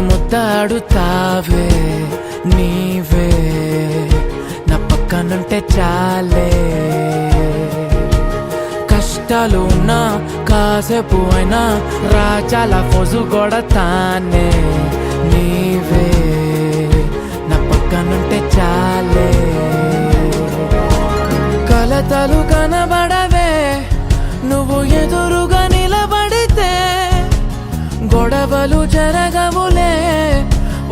ముద్దాడుతావే నీవే నా పక్కనుంటే చాలే కష్టాలు ఉన్నా కాసేపు అయినా రాజాల ఫోజు కొడతానే నీవే నా పక్కనుంటే చాలే కలతలు కనబడవే నువ్వు ఎదురుగా నిలబడితే గొడవలు జరగవులే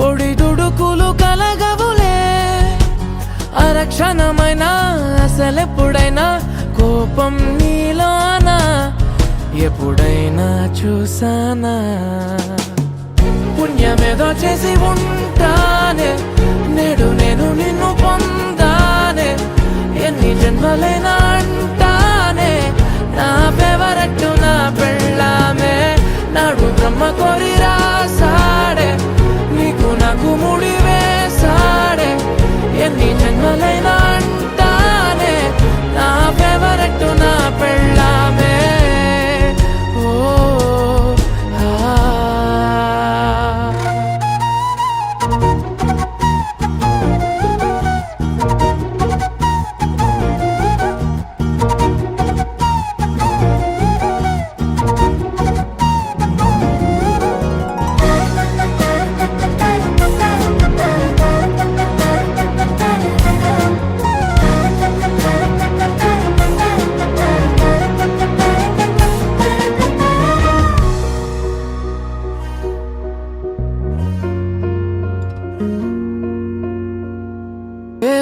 ఒడిదుడుకులు కలగవులే అరక్షణమైనా అసలెప్పుడైనా కోపం నీలోనా ఎప్పుడైనా చూసానా పుణ్యమేదో చేసి ఉంటానే నేడు నేను నిన్ను పొందానే ఎన్ని జన్మలైనా అంటానే నా ఫేవరెట్ నా పెళ్ళామే నాడు బ్రహ్మ కోరి రాసాడే నీకు నాకు ముడి వేసాడే ఎన్ని జన్మలైనా అంటానే నా ఫేవరెట్ నా పెళ్ళామే ఓ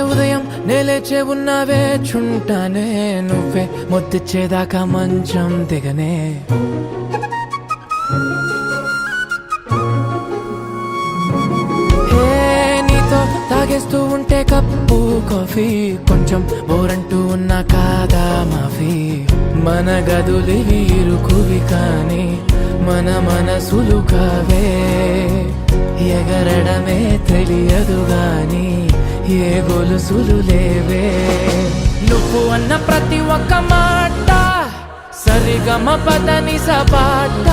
ఉదయం నేలేచే ఉన్నావే చుంటానే నువ్వే ముద్దిచ్చేదాకా మంచం దిగనే నీతో తాగేస్తూ ఉంటే కప్పు కాఫీ కొంచెం బోరంటూ ఉన్నా కాదా మాఫీ మన గదులివి ఇరుకువి కానీ మన మనసులు కావే ఎగరడమే తెలియదు గాని ఏ గొలుసులు లేవే నువ్వు అన్న ప్రతి ఒక్క మాట సరిగమ పదని సపాట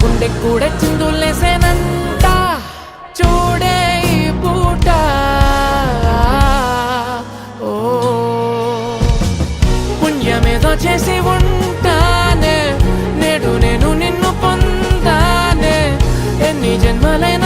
గుండె కూడా చిందులేసేనంట చూడే ఈ పూట ఓ పుణ్యమేదో చేసి ఉంటానే నేడు నేను నిన్ను పొందానే ఎన్ని జన్మలైనా